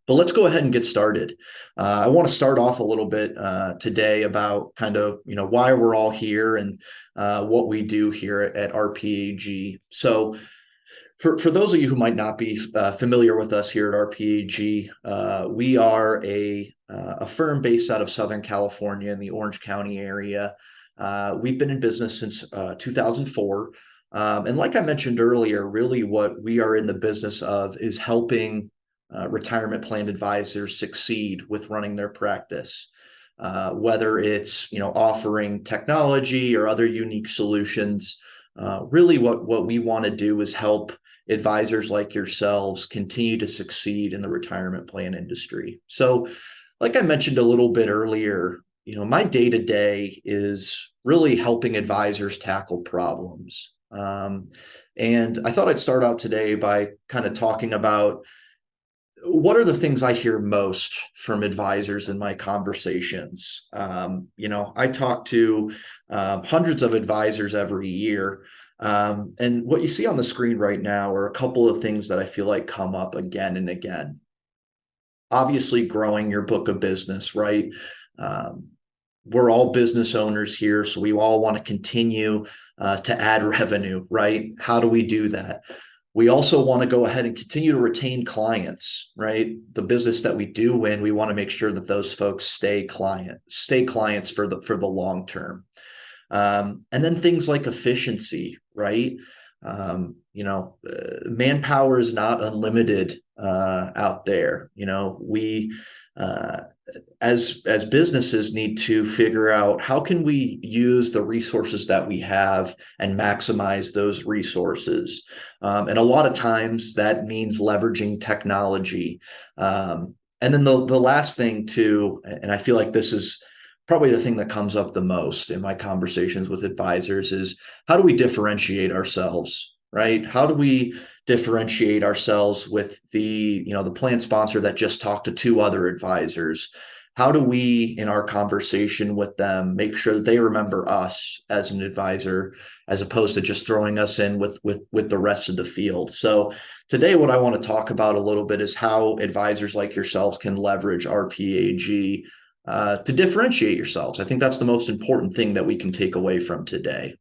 But let's go ahead and get started. I want to start off a little bit today about kind of why we're all here and what we do here at RPAG. So for those of you who might not be familiar with us here at RPAG, we are a firm based out of Southern California in the Orange County area. We've been in business since 2004. And like I mentioned earlier, really what we are in the business of is helping retirement plan advisors succeed with running their practice, whether it's offering technology or other unique solutions. Really, what we want to do is help advisors like yourselves continue to succeed in the retirement plan industry. So, like I mentioned a little bit earlier, my day to day is really helping advisors tackle problems. And I thought I'd start out today by kind of talking about what are the things I hear most from advisors in my conversations. I talk to hundreds of advisors every year. And what you see on the screen right now are a couple of things that I feel like come up again and again. Obviously, growing your book of business, right? We're all business owners here, so we all want to continue to add revenue, right? How do we do that? We also want to go ahead and continue to retain clients, right? The business that we do win, we want to make sure that those folks stay clients for the long term. And then things like efficiency, right? Manpower is not unlimited out there. We as businesses need to figure out how can we use the resources that we have and maximize those resources. And a lot of times that means leveraging technology. And then the last thing too, and I feel like this is probably the thing that comes up the most in my conversations with advisors, is how do we differentiate ourselves, right? How do we differentiate ourselves with the plan sponsor that just talked to two other advisors? How do we, in our conversation with them, make sure that they remember us as an advisor, as opposed to just throwing us in with the rest of the field? So today, what I want to talk about a little bit is how advisors like yourselves can leverage RPAG to differentiate yourselves. I think that's the most important thing that we can take away from today.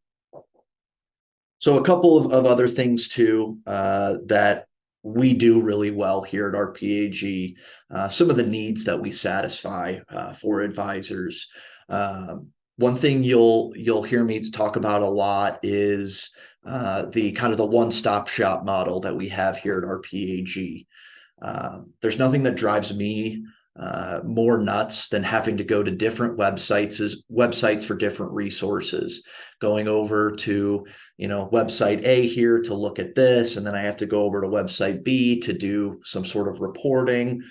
So a couple of other things too that we do really well here at RPAG, some of the needs that we satisfy for advisors. One thing you'll hear me talk about a lot is the kind of the one-stop shop model that we have here at RPAG. There's nothing that drives me more nuts than having to go to different websites for different resources, going over to website A here to look at this, and then I have to go over to website B to do some sort of reporting.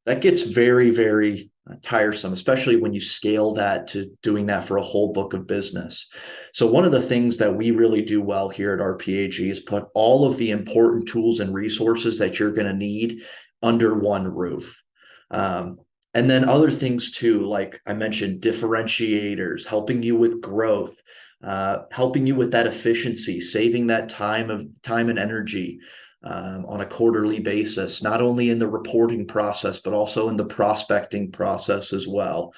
That gets very, very tiresome, especially when you scale that to doing that for a whole book of business. So one of the things that we really do well here at RPAG is put all of the important tools and resources that you're going to need under one roof. And then other things too, like I mentioned, differentiators, helping you with growth, helping you with that efficiency, saving that time and energy on a quarterly basis, not only in the reporting process, but also in the prospecting process as well.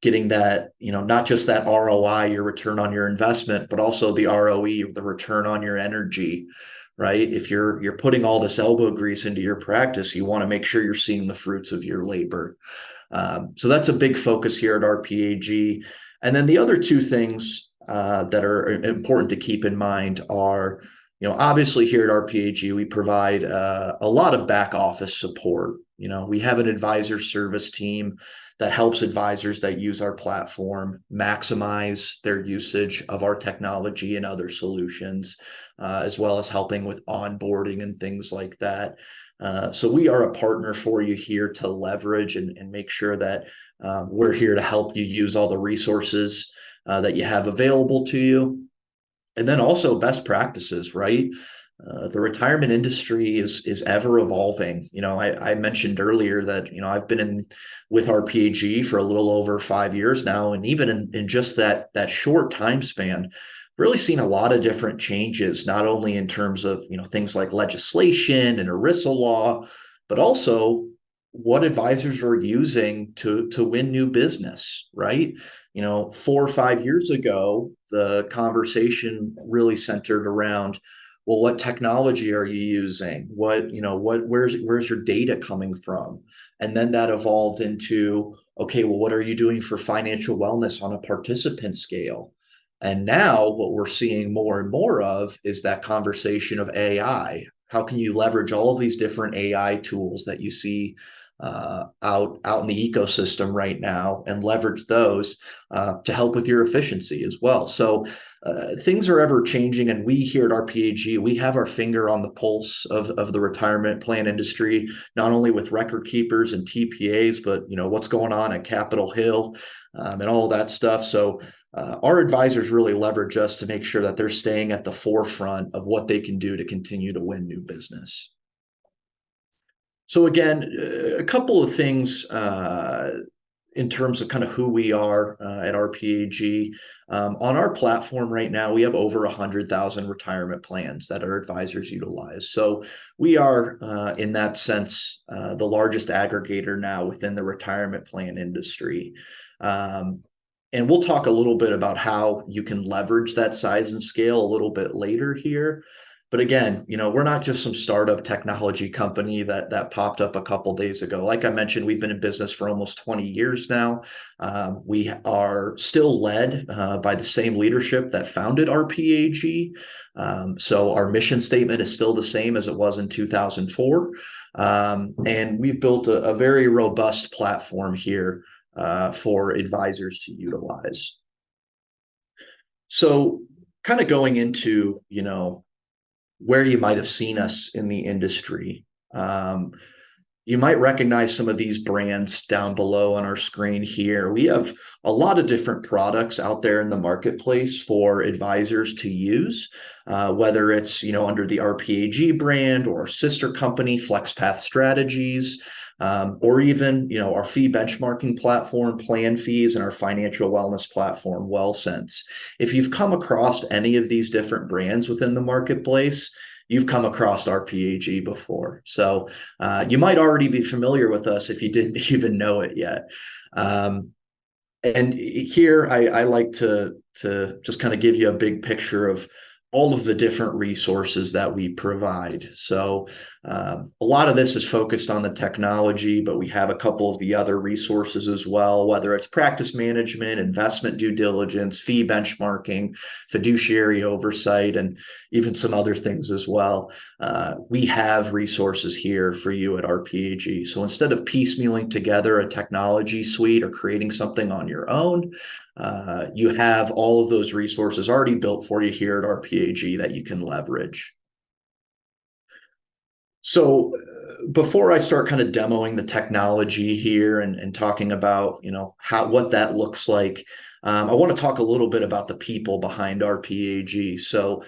Getting that, not just that ROI, your return on your investment, but also the ROE, the return on your energy. Right? If you're putting all this elbow grease into your practice, you want to make sure you're seeing the fruits of your labor. So that's a big focus here at RPAG. And then the other two things that are important to keep in mind are, obviously here at RPAG, we provide a lot of back office support. We have an advisor service team that helps advisors that use our platform maximize their usage of our technology and other solutions, as well as helping with onboarding and things like that. So we are a partner for you here to leverage and make sure that we're here to help you use all the resources that you have available to you. And then also best practices, right? The retirement industry is ever evolving. I mentioned earlier that, I've been with RPAG for a little over 5 years now. And even in just that short time span, really seen a lot of different changes, not only in terms of, things like legislation and ERISA law, but also what advisors are using to win new business, right? 4 or 5 years ago, the conversation really centered around, well, what technology are you using? Where's your data coming from? And then that evolved into, okay, well, what are you doing for financial wellness on a participant scale? And now what we're seeing more and more of is that conversation of AI. How can you leverage all of these different AI tools that you see out in the ecosystem right now and leverage those to help with your efficiency as well? So things are ever changing, and we here at RPAG, we have our finger on the pulse of the retirement plan industry, not only with record keepers and TPAs, but what's going on at Capitol Hill and all that stuff. So our advisors really leverage us to make sure that they're staying at the forefront of what they can do to continue to win new business. So again, a couple of things in terms of kind of who we are at RPAG. On our platform right now, we have over 100,000 retirement plans that our advisors utilize. So we are, in that sense, the largest aggregator now within the retirement plan industry. And we'll talk a little bit about how you can leverage that size and scale a little bit later here. But again, we're not just some startup technology company that popped up a couple days ago. Like I mentioned, we've been in business for almost 20 years now. We are still led by the same leadership that founded RPAG. So our mission statement is still the same as it was in 2004. And we've built a very robust platform here for advisors to utilize. So kind of going into, where you might have seen us in the industry. You might recognize some of these brands down below on our screen here. We have a lot of different products out there in the marketplace for advisors to use, whether it's, under the RPAG brand or our sister company, FlexPath Strategies, or even, our fee benchmarking platform, Plan Fees, and our financial wellness platform, WellSense. If you've come across any of these different brands within the marketplace, you've come across RPAG before. So you might already be familiar with us if you didn't even know it yet. And here I like to just kind of give you a big picture of all of the different resources that we provide. So a lot of this is focused on the technology, but we have a couple of the other resources as well, whether it's practice management, investment due diligence, fee benchmarking, fiduciary oversight, and even some other things as well. We have resources here for you at RPAG. So instead of piecemealing together a technology suite or creating something on your own, you have all of those resources already built for you here at RPAG that you can leverage. So before I start kind of demoing the technology here and talking about, what that looks like, I want to talk a little bit about the people behind RPAG. So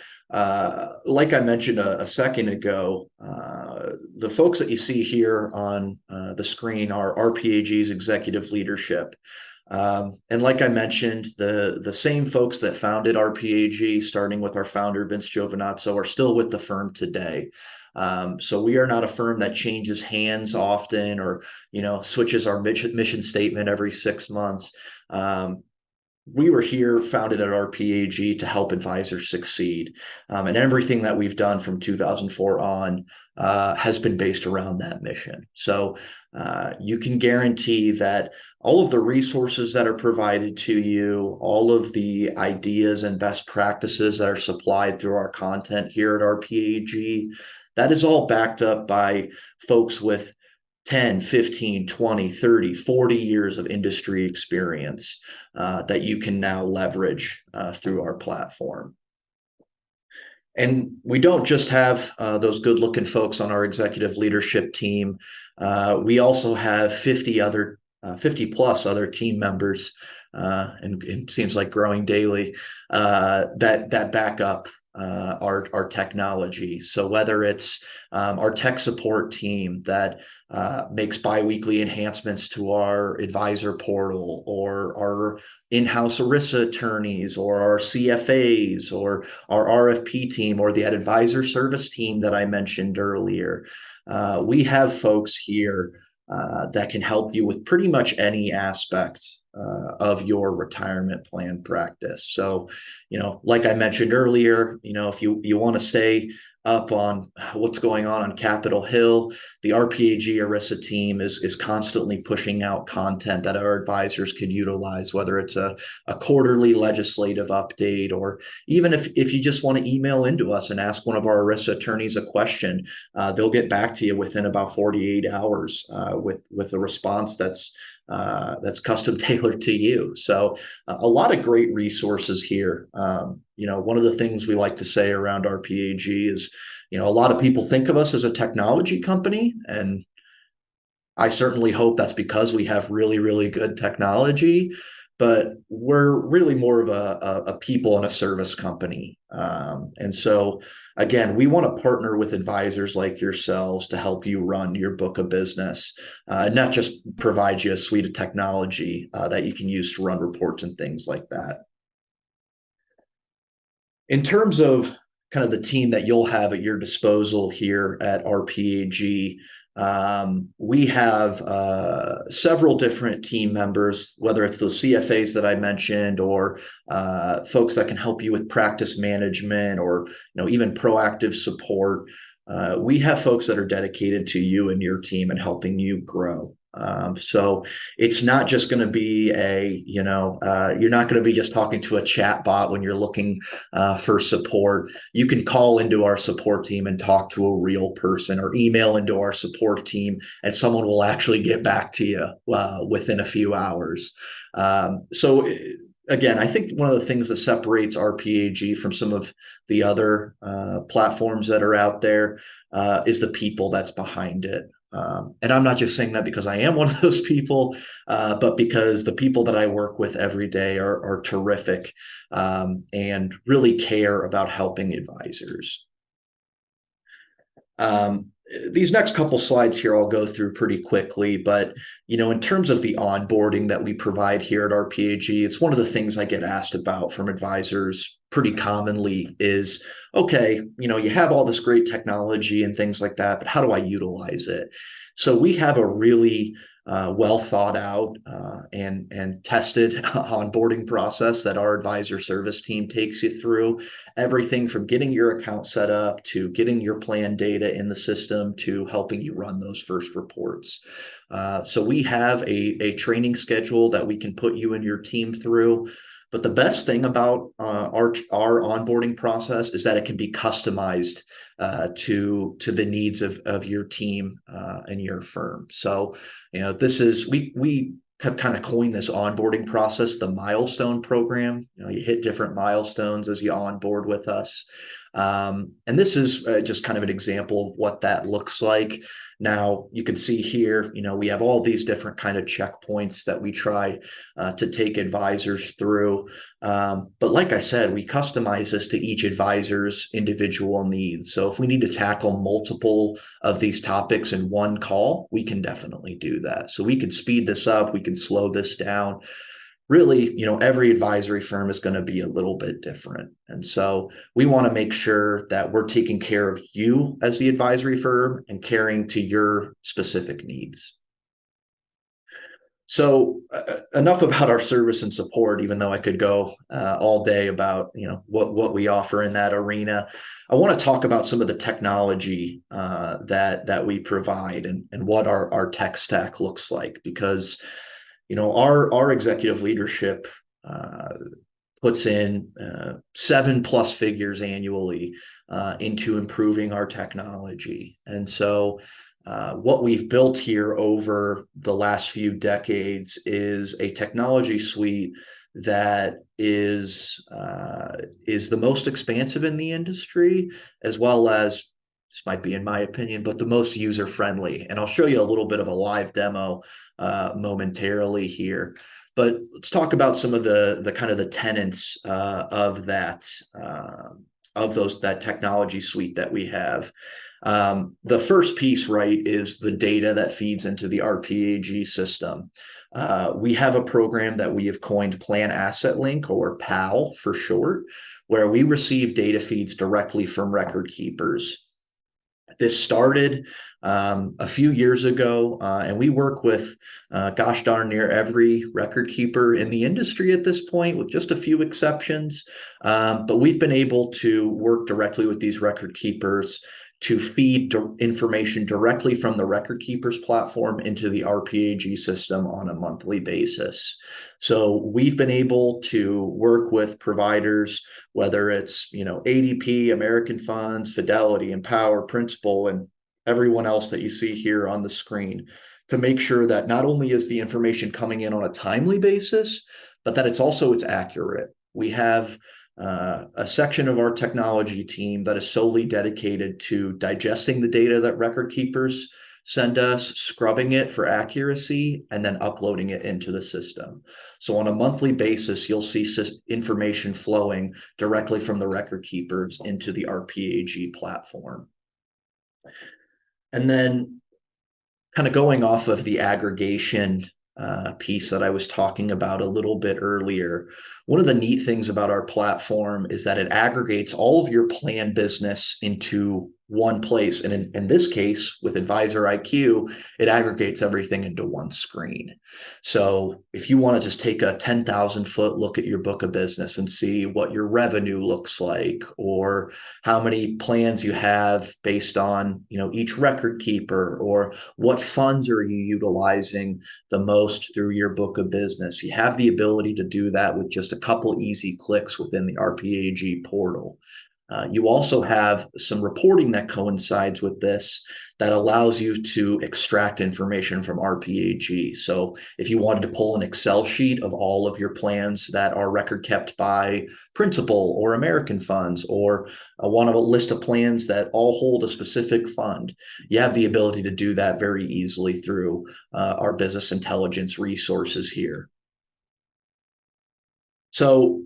like I mentioned a second ago, the folks that you see here on the screen are RPAG's executive leadership. And like I mentioned, the same folks that founded RPAG, starting with our founder, Vince Giovinazzo, are still with the firm today. So we are not a firm that changes hands often or, switches our mission statement every 6 months. We were here founded at RPAG to help advisors succeed. And everything that we've done from 2004 on has been based around that mission. So you can guarantee that all of the resources that are provided to you, all of the ideas and best practices that are supplied through our content here at RPAG, that is all backed up by folks with 10, 15, 20, 30, 40 years of industry experience that you can now leverage through our platform. And we don't just have those good-looking folks on our executive leadership team. We also have 50 plus other team members, and it seems like growing daily, that back up our technology. So whether it's our tech support team that makes biweekly enhancements to our advisor portal, or our in-house ERISA attorneys, or our CFAs, or our RFP team, or the advisor service team that I mentioned earlier. We have folks here that can help you with pretty much any aspect of your retirement plan practice. So, like I mentioned earlier, if you want to stay up on what's going on Capitol Hill, the RPAG ERISA team is constantly pushing out content that our advisors can utilize, whether it's a quarterly legislative update, or even if you just want to email into us and ask one of our ERISA attorneys a question, they'll get back to you within about 48 hours with a response that's custom tailored to you. So a lot of great resources here. One of the things we like to say around RPAG is, a lot of people think of us as a technology company, and I certainly hope that's because we have really, really good technology, but we're really more of a people and a service company. And so, again, we want to partner with advisors like yourselves to help you run your book of business, and not just provide you a suite of technology that you can use to run reports and things like that. In terms of kind of the team that you'll have at your disposal here at RPAG, we have several different team members, whether it's those CFAs that I mentioned, or folks that can help you with practice management, or even proactive support. We have folks that are dedicated to you and your team and helping you grow. So it's not just going to be you're not going to be just talking to a chat bot when you're looking for support. You can call into our support team and talk to a real person, or email into our support team, and someone will actually get back to you within a few hours. So again, I think one of the things that separates RPAG from some of the other platforms that are out there is the people that's behind it. And I'm not just saying that because I am one of those people, but because the people that I work with every day are terrific, and really care about helping advisors. These next couple slides here I'll go through pretty quickly, but in terms of the onboarding that we provide here at RPAG, it's one of the things I get asked about from advisors pretty commonly is, okay, you have all this great technology and things like that, but how do I utilize it? So we have a really well thought out and tested onboarding process that our advisor service team takes you through. Everything from getting your account set up, to getting your plan data in the system, to helping you run those first reports. So we have a training schedule that we can put you and your team through. But the best thing about our onboarding process is that it can be customized to the needs of your team and your firm. So, we have kind of coined this onboarding process the milestone program. You hit different milestones as you onboard with us. And this is just kind of an example of what that looks like. Now, you can see here, we have all these different kind of checkpoints that we try to take advisors through. But like I said, we customize this to each advisor's individual needs. So if we need to tackle multiple of these topics in one call, we can definitely do that. So we can speed this up, we can slow this down. Really, every advisory firm is going to be a little bit different. And so we want to make sure that we're taking care of you as the advisory firm and caring to your specific needs. So enough about our service and support, even though I could go all day about, what we offer in that arena. I want to talk about some of the technology that we provide and what our tech stack looks like, because our executive leadership puts in 7+ figures annually into improving our technology. And so what we've built here over the last few decades is a technology suite that is the most expansive in the industry, as well as, this might be in my opinion, but the most user-friendly. And I'll show you a little bit of a live demo momentarily here. But let's talk about some of the kind of the tenets of that technology suite that we have. The first piece, right, is the data that feeds into the RPAG system. We have a program that we have coined Plan Asset Link, or PAL for short, where we receive data feeds directly from record keepers. This started a few years ago, and we work with gosh darn near every record keeper in the industry at this point, with just a few exceptions. But we've been able to work directly with these record keepers to feed information directly from the record keepers platform into the RPAG system on a monthly basis. So we've been able to work with providers, whether it's, ADP, American Funds, Fidelity, Empower, Principal, and everyone else that you see here on the screen, to make sure that not only is the information coming in on a timely basis, but that it's accurate. We have a section of our technology team that is solely dedicated to digesting the data that record keepers send us, scrubbing it for accuracy, and then uploading it into the system. So on a monthly basis, you'll see information flowing directly from the record keepers into the RPAG platform. And then kind of going off of the aggregation piece that I was talking about a little bit earlier, one of the neat things about our platform is that it aggregates all of your plan business into one place. And in this case, with Advisor IQ, it aggregates everything into one screen. So if you want to just take a 10,000-foot look at your book of business and see what your revenue looks like, or how many plans you have based on, each record keeper, or what funds are you utilizing the most through your book of business, you have the ability to do that with just a couple easy clicks within the RPAG portal. You also have some reporting that coincides with this that allows you to extract information from RPAG. So if you wanted to pull an Excel sheet of all of your plans that are record kept by Principal or American Funds, or want a list of plans that all hold a specific fund, you have the ability to do that very easily through our business intelligence resources here. So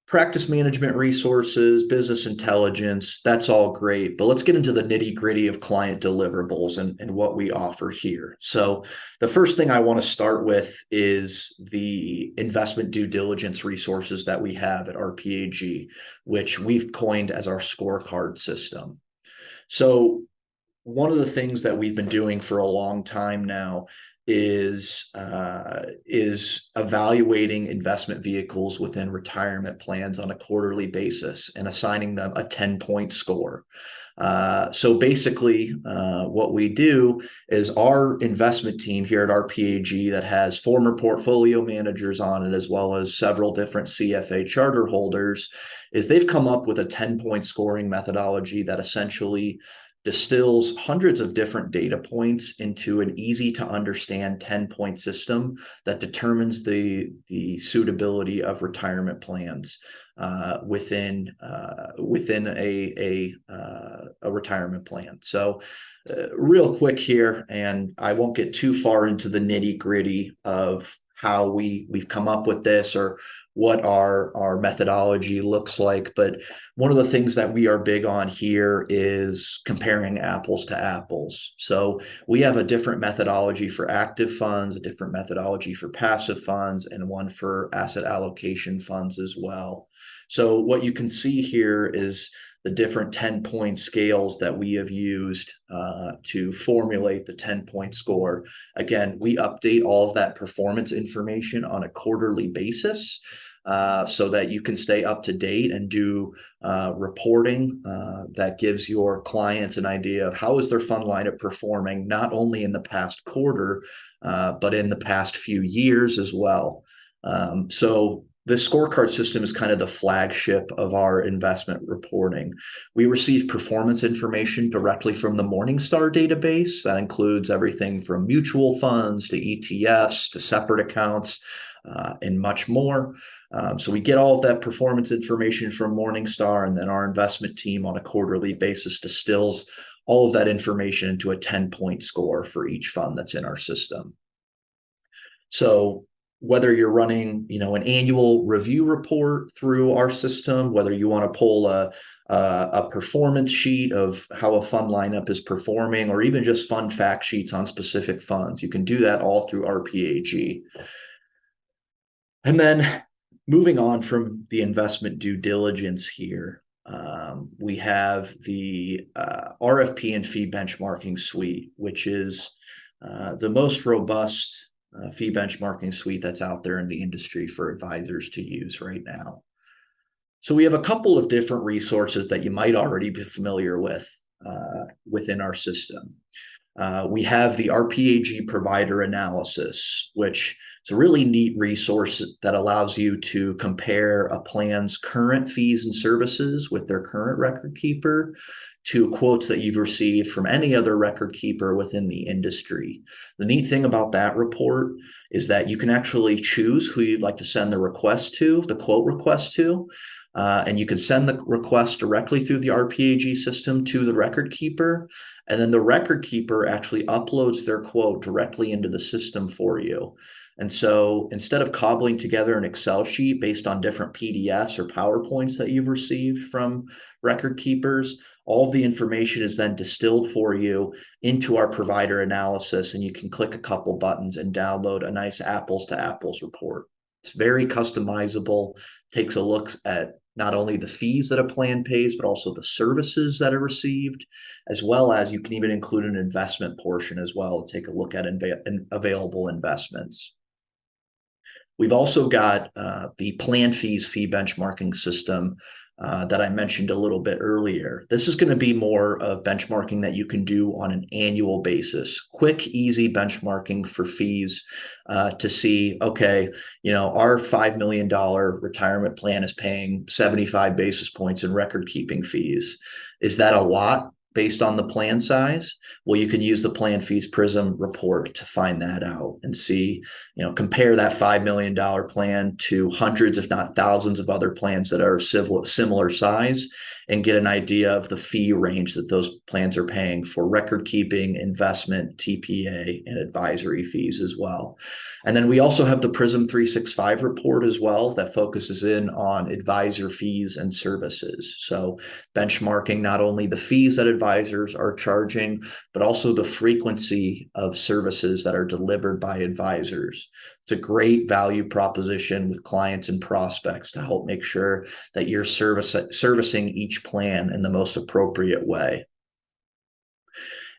practice management resources, business intelligence, that's all great. But let's get into the nitty-gritty of client deliverables and what we offer here. So the first thing I want to start with is the investment due diligence resources that we have at RPAG, which we've coined as our scorecard system. So one of the things that we've been doing for a long time now is evaluating investment vehicles within retirement plans on a quarterly basis and assigning them a 10-point score. So basically, what we do is our investment team here at RPAG, that has former portfolio managers on it, as well as several different CFA charter holders, is they've come up with a 10-point scoring methodology that essentially distills hundreds of different data points into an easy to understand 10-point system that determines the suitability of retirement plans within a retirement plan. So real quick here, and I won't get too far into the nitty-gritty of how we've come up with this or what our methodology looks like. But one of the things that we are big on here is comparing apples to apples. So we have a different methodology for active funds, a different methodology for passive funds, and one for asset allocation funds as well. So what you can see here is the different 10-point scales that we have used to formulate the 10-point score. Again, we update all of that performance information on a quarterly basis so that you can stay up to date and do reporting that gives your clients an idea of how is their fund lineup performing, not only in the past quarter, but in the past few years as well. So the scorecard system is kind of the flagship of our investment reporting. We receive performance information directly from the Morningstar database. That includes everything from mutual funds to ETFs to separate accounts and much more. So we get all of that performance information from Morningstar, and then our investment team on a quarterly basis distills all of that information into a 10-point score for each fund that's in our system. So whether you're running, an annual review report through our system, whether you want to pull a performance sheet of how a fund lineup is performing, or even just fund fact sheets on specific funds, you can do that all through RPAG. And then moving on from the investment due diligence here, We have the RFP and fee benchmarking suite, which is the most robust fee benchmarking suite that's out there in the industry for advisors to use right now. So we have a couple of different resources that you might already be familiar with within our system. We have the RPAG provider analysis, which is a really neat resource that allows you to compare a plan's current fees and services with their current record keeper to quotes that you've received from any other record keeper within the industry. The neat thing about that report is that you can actually choose who you'd like to send the request to, the quote request to. And you can send the request directly through the RPAG system to the record keeper. And then the record keeper actually uploads their quote directly into the system for you. And so instead of cobbling together an Excel sheet based on different PDFs or PowerPoints that you've received from record keepers, all of the information is then distilled for you into our provider analysis, and you can click a couple buttons and download a nice apples to apples report. It's very customizable, takes a look at not only the fees that a plan pays, but also the services that are received, as well as you can even include an investment portion as well to take a look at available investments. We've also got the plan fees fee benchmarking system that I mentioned a little bit earlier. This is going to be more of benchmarking that you can do on an annual basis. Quick, easy benchmarking for fees to see, okay, our $5 million retirement plan is paying 75 basis points in record keeping fees. Is that a lot based on the plan size? Well, you can use the Plan Fees Prism report to find that out and see, compare that $5 million plan to hundreds, if not thousands of other plans that are similar size, and get an idea of the fee range that those plans are paying for record keeping, investment, TPA, and advisory fees as well. And then we also have the Prism 365 report as well that focuses in on advisor fees and services. So benchmarking not only the fees that advisors are charging, but also the frequency of services that are delivered by advisors. It's a great value proposition with clients and prospects to help make sure that you're servicing each plan in the most appropriate way.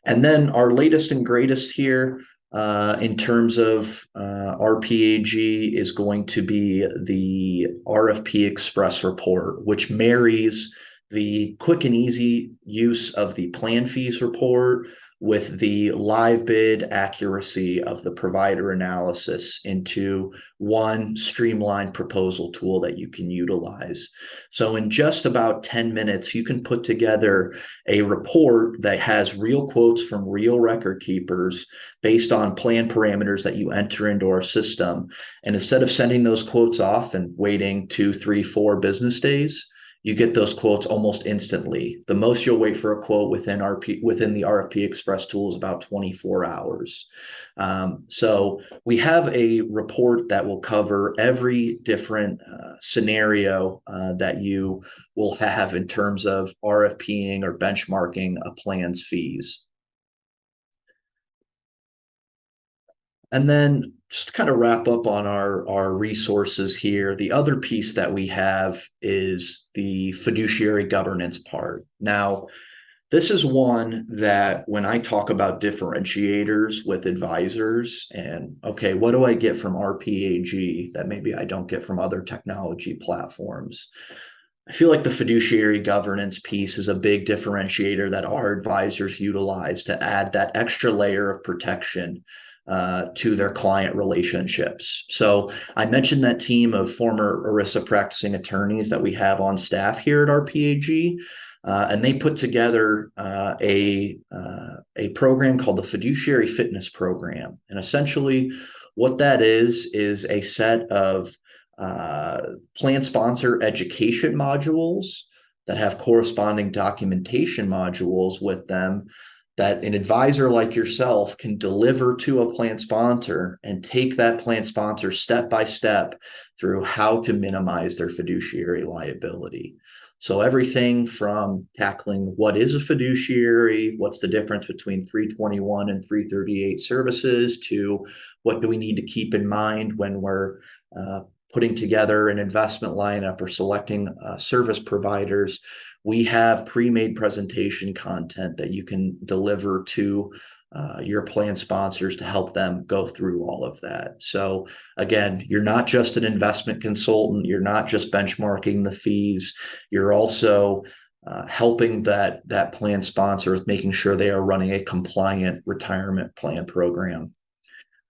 And then our latest and greatest here in terms of RPAG is going to be the RFP Express report, which marries the quick and easy use of the plan fees report with the live bid accuracy of the provider analysis into one streamlined proposal tool that you can utilize. So in just about 10 minutes, you can put together a report that has real quotes from real record keepers based on plan parameters that you enter into our system. And instead of sending those quotes off and waiting 2, 3, 4 business days, you get those quotes almost instantly. The most you'll wait for a quote within the RFP Express tool is about 24 hours. So we have a report that will cover every different scenario that you will have in terms of RFPing or benchmarking a plan's fees. And then just to kind of wrap up on our resources here, the other piece that we have is the fiduciary governance part. Now, this is one that when I talk about differentiators with advisors and, okay, what do I get from RPAG that maybe I don't get from other technology platforms? I feel like the fiduciary governance piece is a big differentiator that our advisors utilize to add that extra layer of protection to their client relationships. So I mentioned that team of former ERISA practicing attorneys that we have on staff here at RPAG, and they put together a program called the Fiduciary Fitness Program. And essentially what that is a set of plan sponsor education modules that have corresponding documentation modules with them that an advisor like yourself can deliver to a plan sponsor and take that plan sponsor step by step through how to minimize their fiduciary liability. So everything from tackling what is a fiduciary, what's the difference between 321 and 338 services, to what do we need to keep in mind when we're putting together an investment lineup or selecting service providers, we have pre-made presentation content that you can deliver to your plan sponsors to help them go through all of that. So again, you're not just an investment consultant. You're not just benchmarking the fees. You're also helping that plan sponsor with making sure they are running a compliant retirement plan program.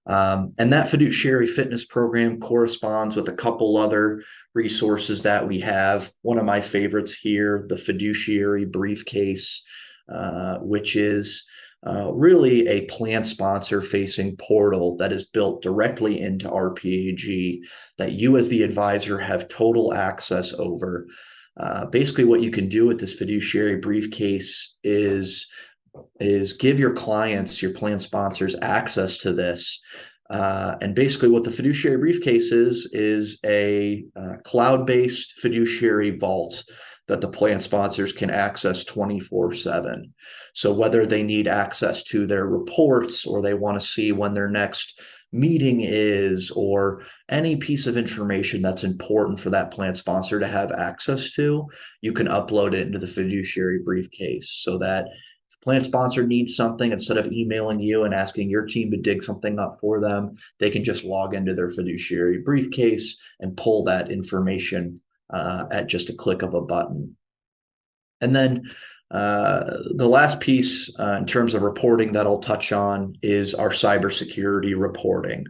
And that fiduciary fitness program corresponds with a couple other resources that we have. One of my favorites here, the Fiduciary Briefcase, which is really a plan sponsor facing portal that is built directly into RPAG that you as the advisor have total access over. Basically, what you can do with this Fiduciary Briefcase is give your clients, your plan sponsors, access to this. And basically what the Fiduciary Briefcase is a cloud-based fiduciary vault that the plan sponsors can access 24/7. So whether they need access to their reports or they want to see when their next meeting is, or any piece of information that's important for that plan sponsor to have access to, you can upload it into the Fiduciary Briefcase so that if the plan sponsor needs something, instead of emailing you and asking your team to dig something up for them, they can just log into their Fiduciary Briefcase and pull that information at just a click of a button. And then the last piece in terms of reporting that I'll touch on is our cybersecurity reporting.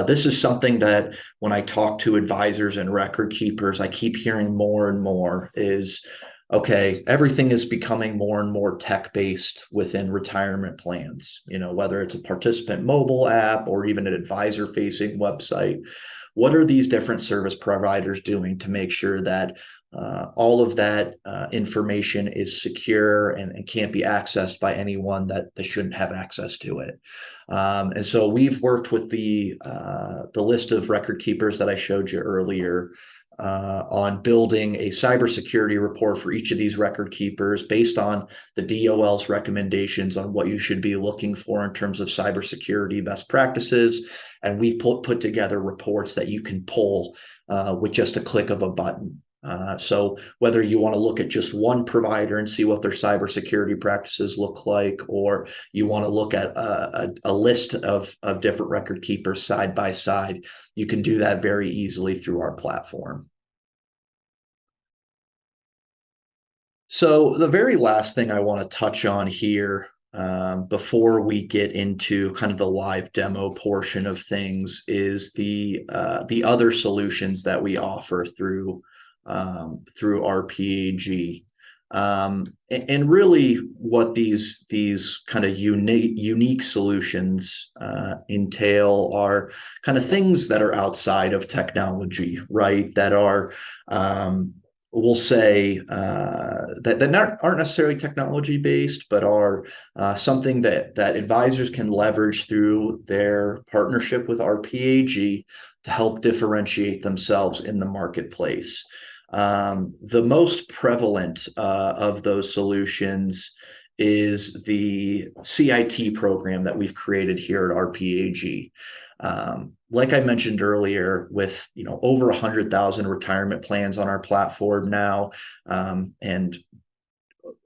This is something that when I talk to advisors and record keepers, I keep hearing more and more is, okay, everything is becoming more and more tech-based within retirement plans, whether it's a participant mobile app or even an advisor-facing website. What are these different service providers doing to make sure that all of that information is secure and can't be accessed by anyone that shouldn't have access to it? And so we've worked with the list of record keepers that I showed you earlier on building a cybersecurity report for each of these record keepers based on the DOL's recommendations on what you should be looking for in terms of cybersecurity best practices. And we've put together reports that you can pull with just a click of a button. So whether you want to look at just one provider and see what their cybersecurity practices look like, or you want to look at a list of different record keepers side by side, you can do that very easily through our platform. So the very last thing I want to touch on here before we get into kind of the live demo portion of things is the other solutions that we offer through RPAG. And really what these kind of unique solutions entail are kind of things that are outside of technology, right? That are, we'll say, that aren't necessarily technology based, but are something that advisors can leverage through their partnership with RPAG to help differentiate themselves in the marketplace. The most prevalent of those solutions is the CIT program that we've created here at RPAG. Like I mentioned earlier, with over 100,000 retirement plans on our platform now, and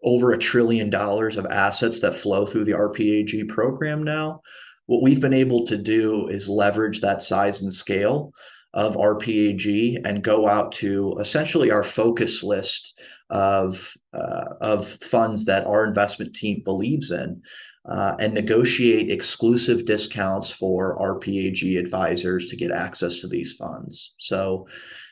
over $1 trillion of assets that flow through the RPAG program now, what we've been able to do is leverage that size and scale of RPAG and go out to essentially our focus list of funds that our investment team believes in, and negotiate exclusive discounts for RPAG advisors to get access to these funds. So,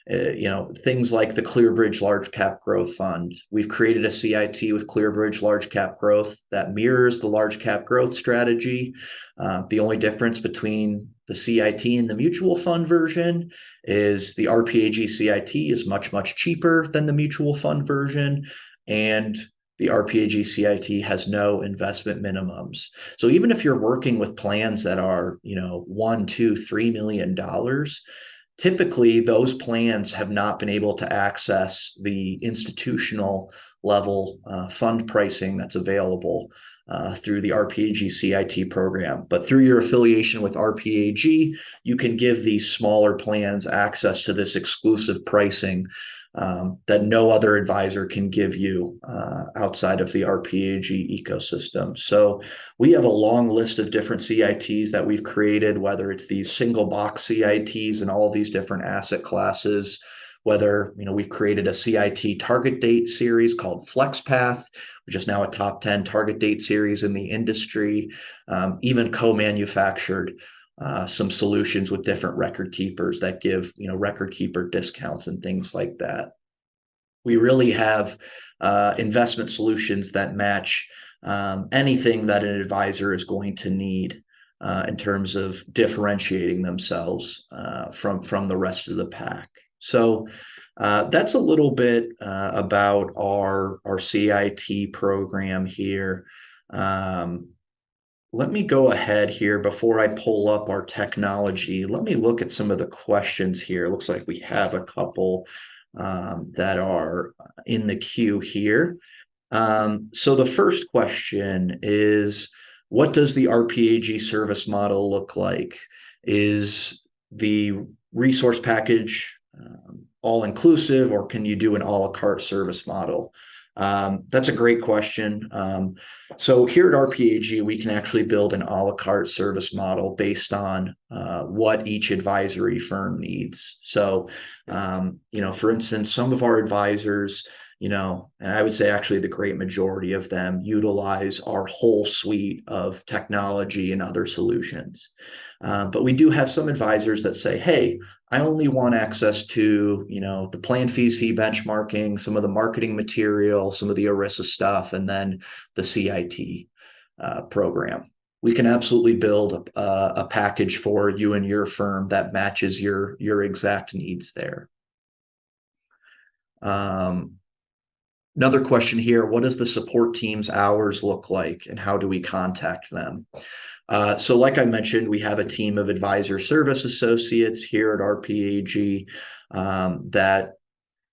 things like the ClearBridge Large Cap Growth Fund. We've created a CIT with ClearBridge Large Cap Growth that mirrors the Large Cap Growth strategy. The only difference between the CIT and the mutual fund version is the RPAG CIT is much, much cheaper than the mutual fund version, and the RPAG CIT has no investment minimums. So even if you're working with plans that are, $1, $2, $3 million, typically those plans have not been able to access the institutional level fund pricing that's available. through the RPAG CIT program. But through your affiliation with RPAG, you can give these smaller plans access to this exclusive pricing that no other advisor can give you outside of the RPAG ecosystem. So we have a long list of different CITs that we've created, whether it's these single box CITs and all of these different asset classes, whether we've created a CIT target date series called FlexPath, which is now a top 10 target date series in the industry, even co-manufactured some solutions with different record keepers that give record keeper discounts and things like that. We really have investment solutions that match anything that an advisor is going to need in terms of differentiating themselves from the rest of the pack. So that's a little bit about our CIT program here. Let me go ahead here before I pull up our technology. Let me look at some of the questions here. It looks like we have a couple that are in the queue here. So the first question is, what does the RPAG service model look like? Is the resource package all-inclusive, or can you do an a la carte service model? That's a great question. So here at RPAG, we can actually build an a la carte service model based on what each advisory firm needs. So, for instance, some of our advisors, and I would say actually the great majority of them utilize our whole suite of technology and other solutions. But we do have some advisors that say, hey, I only want access to, the plan fees, fee benchmarking, some of the marketing material, some of the ERISA stuff, and then the CIT program. We can absolutely build a package for you and your firm that matches your exact needs there. Another question here, what does the support team's hours look like and how do we contact them? So like I mentioned, we have a team of advisor service associates here at RPAG that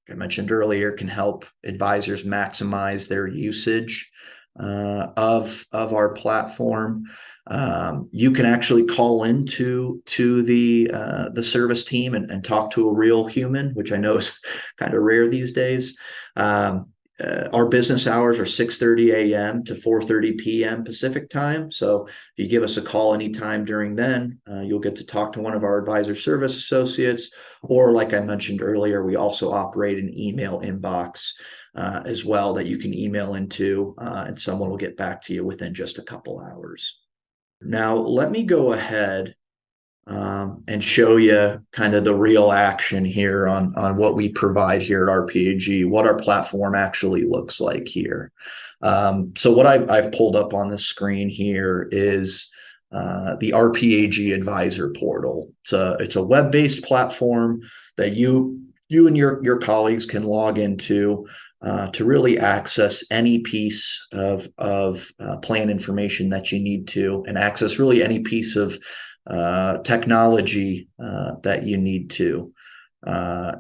I mentioned earlier can help advisors maximize their usage of our platform. You can actually call into the service team and talk to a real human, which I know is kind of rare these days. Our business hours are 6:30 a.m. to 4:30 p.m. Pacific time. So if you give us a call anytime during then, you'll get to talk to one of our advisor service associates. Or like I mentioned earlier, we also operate an email inbox as well that you can email into, and someone will get back to you within just a couple hours. Now, let me go ahead and show you kind of the real action here on what we provide here at RPAG, what our platform actually looks like here. So what I've pulled up on the screen here is the RPAG Advisor Portal. It's a web-based platform that you and your colleagues can log into to really access any piece of plan information that you need to, and access really any piece of technology that you need to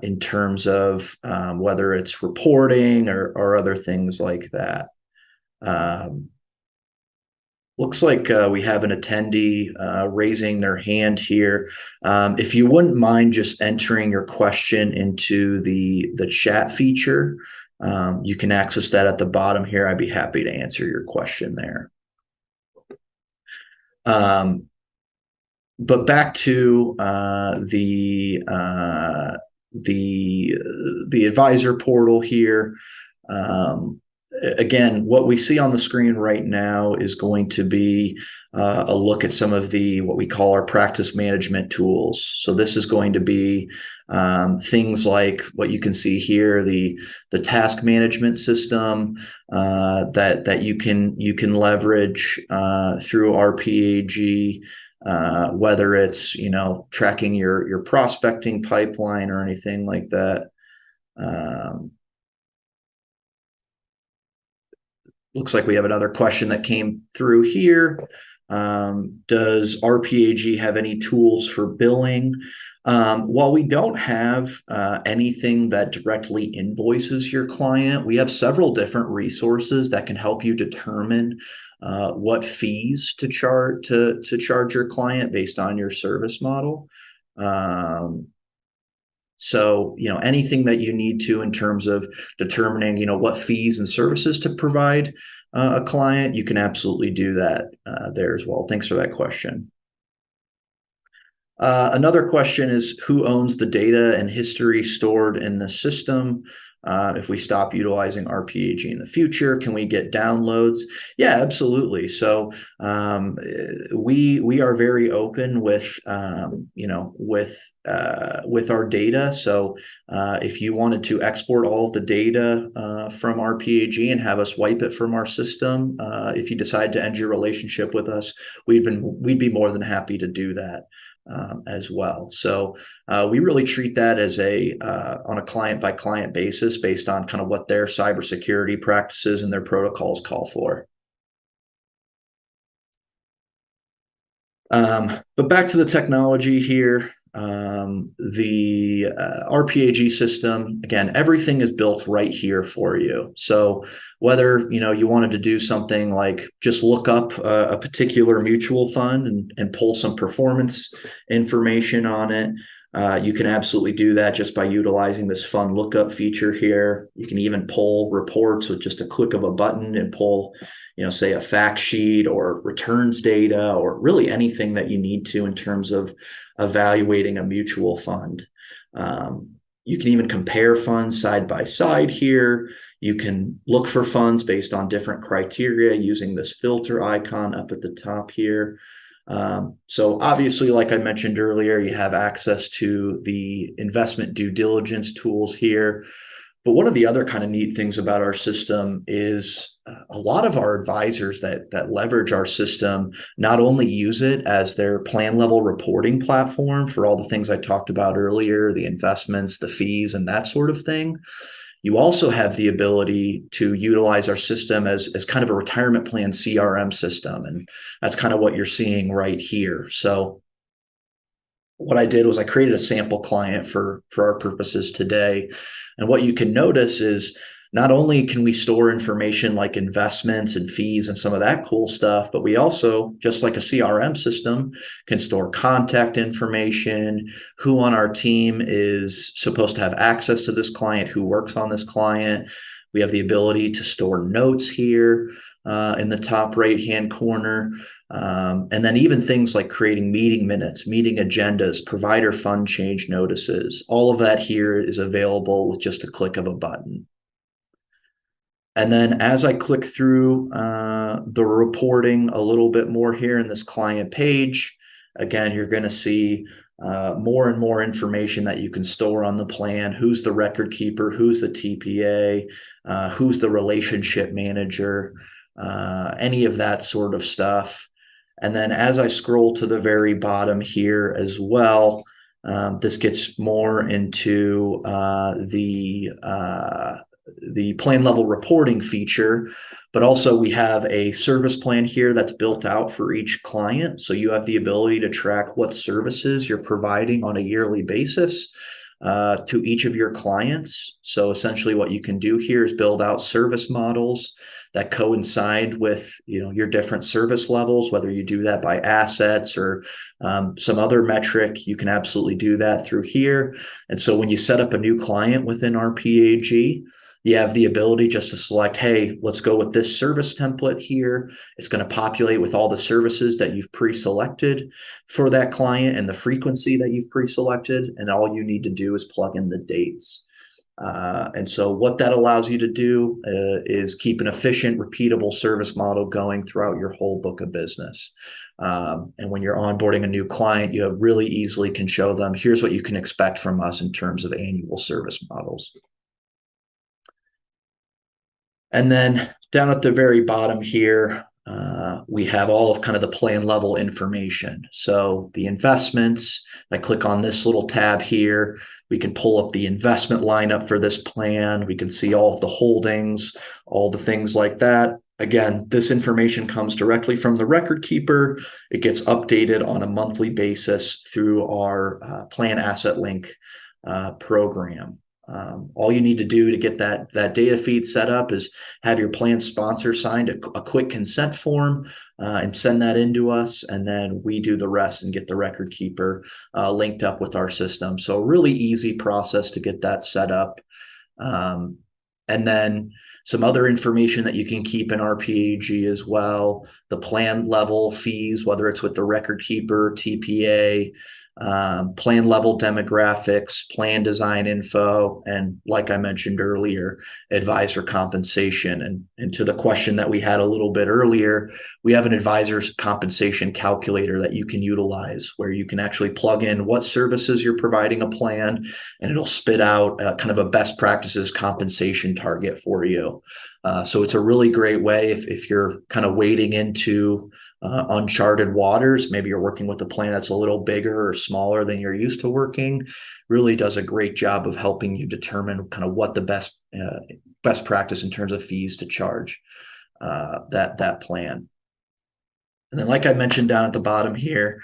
in terms of whether it's reporting or other things like that. Looks like we have an attendee raising their hand here. If you wouldn't mind just entering your question into the chat feature, you can access that at the bottom here. I'd be happy to answer your question there. But back to the advisor portal here. Again, what we see on the screen right now is going to be a look at some of what we call our practice management tools. So this is going to be things like what you can see here, the task management system that you can leverage through RPAG, whether it's tracking your prospecting pipeline or anything like that. Looks like we have another question that came through here. Does RPAG have any tools for billing? While we don't have anything that directly invoices your client, we have several different resources that can help you determine what fees to charge your client based on your service model. So, anything that you need to in terms of determining, what fees and services to provide a client, you can absolutely do that there as well. Thanks for that question. Another question is, who owns the data and history stored in the system? If we stop utilizing RPAG in the future, can we get downloads? Yeah, absolutely. So we are very open with with our data. So if you wanted to export all of the data from RPAG and have us wipe it from our system, if you decide to end your relationship with us, we'd be more than happy to do that. As well. So we really treat that as on a client by client basis based on kind of what their cybersecurity practices and their protocols call for. But back to the technology here. The RPAG system, again, everything is built right here for you. So whether you wanted to do something like just look up a particular mutual fund and pull some performance information on it, you can absolutely do that just by utilizing this fund lookup feature here. You can even pull reports with just a click of a button and pull, say a fact sheet or returns data or really anything that you need to in terms of evaluating a mutual fund. You can even compare funds side by side here. You can look for funds based on different criteria using this filter icon up at the top here. So obviously, like I mentioned earlier, you have access to the investment due diligence tools here. But one of the other kind of neat things about our system is a lot of our advisors that leverage our system not only use it as their plan level reporting platform for all the things I talked about earlier, the investments, the fees, and that sort of thing. You also have the ability to utilize our system as kind of a retirement plan CRM system. And that's kind of what you're seeing right here. So what I did was I created a sample client for our purposes today. And what you can notice is not only can we store information like investments and fees and some of that cool stuff, but we also, just like a CRM system, can store contact information, who on our team is supposed to have access to this client, who works on this client. We have the ability to store notes here in the top right-hand corner. And then even things like creating meeting minutes, meeting agendas, provider fund change notices, all of that here is available with just a click of a button. And then as I click through the reporting a little bit more here in this client page, again, you're going to see more and more information that you can store on the plan. Who's the record keeper? Who's the TPA? Who's the relationship manager? Any of that sort of stuff. And then as I scroll to the very bottom here as well, this gets more into the plan level reporting feature, but also we have a service plan here that's built out for each client. So you have the ability to track what services you're providing on a yearly basis to each of your clients. So essentially what you can do here is build out service models that coincide with your different service levels, whether you do that by assets or some other metric. You can absolutely do that through here. And so when you set up a new client within RPAG, you have the ability just to select, hey, let's go with this service template here. It's going to populate with all the services that you've pre-selected for that client and the frequency that you've pre-selected. And all you need to do is plug in the dates. And so what that allows you to do is keep an efficient, repeatable service model going throughout your whole book of business. And when you're onboarding a new client, you really easily can show them, here's what you can expect from us in terms of annual service models. And then down at the very bottom here, we have all of kind of the plan level information. So the investments, I click on this little tab here, we can pull up the investment lineup for this plan. We can see all of the holdings, all the things like that. Again, this information comes directly from the record keeper. It gets updated on a monthly basis through our Plan Asset Link program. All you need to do to get that data feed set up is have your plan sponsor signed a quick consent form and send that into us, and then we do the rest and get the record keeper linked up with our system. So a really easy process to get that set up. And then some other information that you can keep in RPAG as well, the plan level fees, whether it's with the record keeper, TPA, plan level demographics, plan design info, and like I mentioned earlier, advisor compensation. And to the question that we had a little bit earlier, we have an advisor's compensation calculator that you can utilize where you can actually plug in what services you're providing a plan, and it'll spit out kind of a best practices compensation target for you. So it's a really great way if you're kind of wading into uncharted waters. Maybe you're working with a plan that's a little bigger or smaller than you're used to working. Really does a great job of helping you determine kind of what the best practice in terms of fees to charge that plan. And then, like I mentioned down at the bottom here,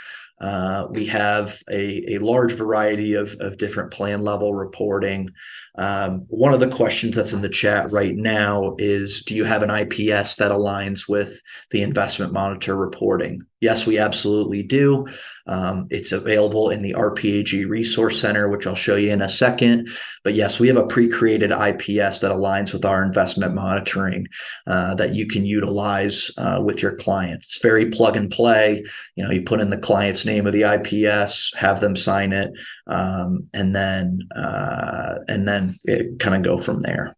we have a large variety of different plan level reporting. One of the questions that's in the chat right now is, do you have an IPS that aligns with the investment monitor reporting? Yes, we absolutely do. It's available in the RPAG Resource Center, which I'll show you in a second. But yes, we have a pre-created IPS that aligns with our investment monitoring that you can utilize with your clients. It's very plug and play. You put in the client's name of the IPS, have them sign it, and then it kind of go from there.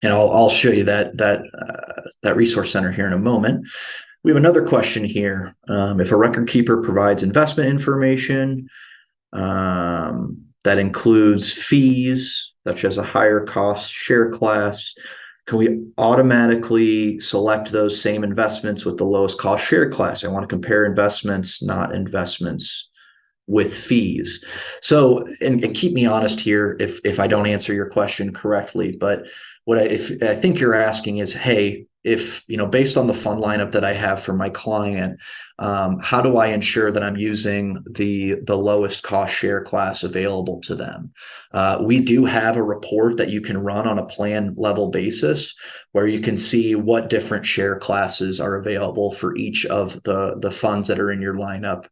And I'll show you that resource center here in a moment. We have another question here. If a record keeper provides investment information that includes fees, such as a higher cost share class, can we automatically select those same investments with the lowest cost share class? I want to compare investments, not investments with fees. So, and keep me honest here if I don't answer your question correctly, but what I think you're asking is, hey, if, based on the fund lineup that I have for my client, how do I ensure that I'm using the lowest cost share class available to them? We do have a report that you can run on a plan level basis where you can see what different share classes are available for each of the funds that are in your lineup.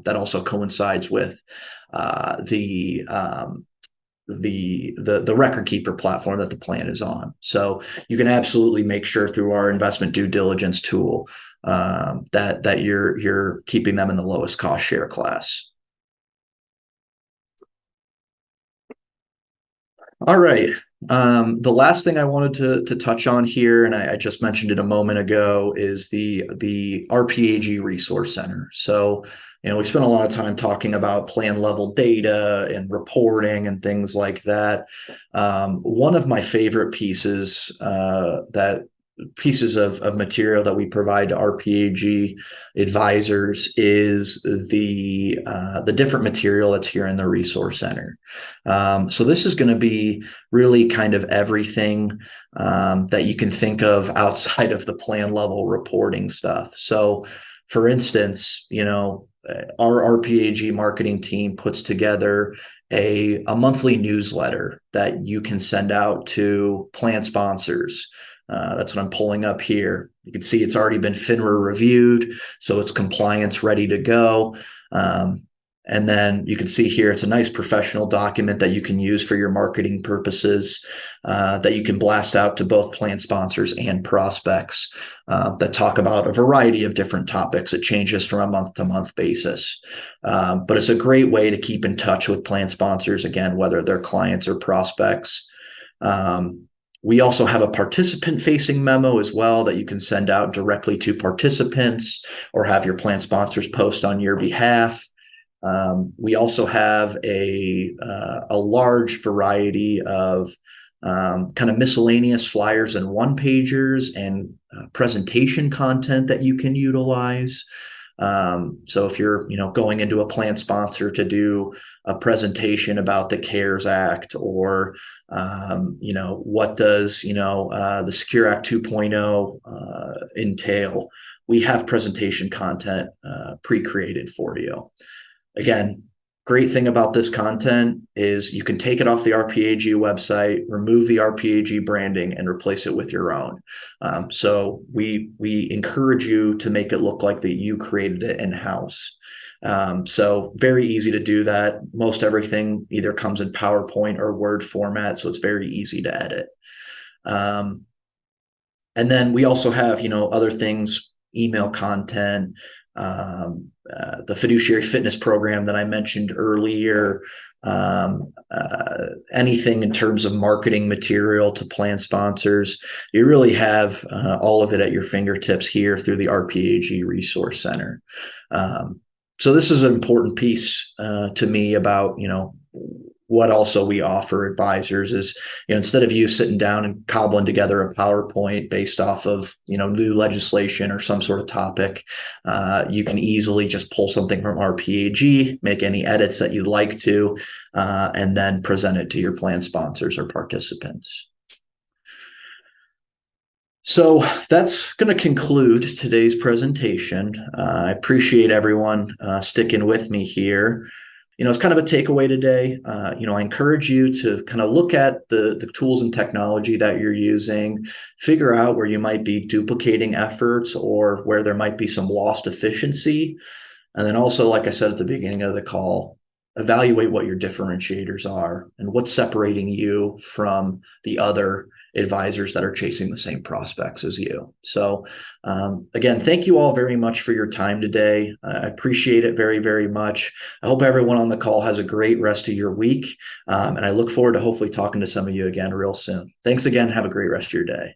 That also coincides with the record keeper platform that the plan is on. So you can absolutely make sure through our investment due diligence tool that you're keeping them in the lowest cost share class. All right. The last thing I wanted to touch on here, and I just mentioned it a moment ago, is the RPAG Resource Center. So, we spent a lot of time talking about plan level data and reporting and things like that. One of my favorite pieces of material that we provide to RPAG advisors is the different material that's here in the Resource Center. So this is going to be really kind of everything that you can think of outside of the plan level reporting stuff. So, for instance, our RPAG marketing team puts together a monthly newsletter that you can send out to plan sponsors. That's what I'm pulling up here. You can see it's already been FINRA reviewed, so it's compliance ready to go. And then you can see here, it's a nice professional document that you can use for your marketing purposes, that you can blast out to both plan sponsors and prospects that talk about a variety of different topics. It changes from a month-to-month basis. But it's a great way to keep in touch with plan sponsors, again, whether they're clients or prospects. We also have a participant-facing memo as well that you can send out directly to participants or have your plan sponsors post on your behalf. We also have a large variety of kind of miscellaneous flyers and one-pagers and presentation content that you can utilize. So if you're going into a plan sponsor to do a presentation about the CARES Act or what does the Secure Act 2.0 entail, we have presentation content pre-created for you. Again, Great thing about this content is you can take it off the RPAG website, remove the RPAG branding, and replace it with your own. So we encourage you to make it look like that you created it in-house. So very easy to do that. Most everything either comes in PowerPoint or Word format, so it's very easy to edit. And then we also have, other things, email content, the Fiduciary Fitness program that I mentioned earlier, anything in terms of marketing material to plan sponsors. You really have all of it at your fingertips here through the RPAG Resource Center. So this is an important piece to me about, what also we offer advisors is, instead of you sitting down and cobbling together a PowerPoint based off of, new legislation or some sort of topic, you can easily just pull something from RPAG, make any edits that you'd like to, and then present it to your plan sponsors or participants. So that's going to conclude today's presentation. I appreciate everyone sticking with me here. It's kind of a takeaway today. I encourage you to kind of look at the tools and technology that you're using, figure out where you might be duplicating efforts or where there might be some lost efficiency. And then also, like I said at the beginning of the call, evaluate what your differentiators are and what's separating you from the other advisors that are chasing the same prospects as you. So again, thank you all very much for your time today. I appreciate it very, very much. I hope everyone on the call has a great rest of your week. And I look forward to hopefully talking to some of you again real soon. Thanks again. Have a great rest of your day.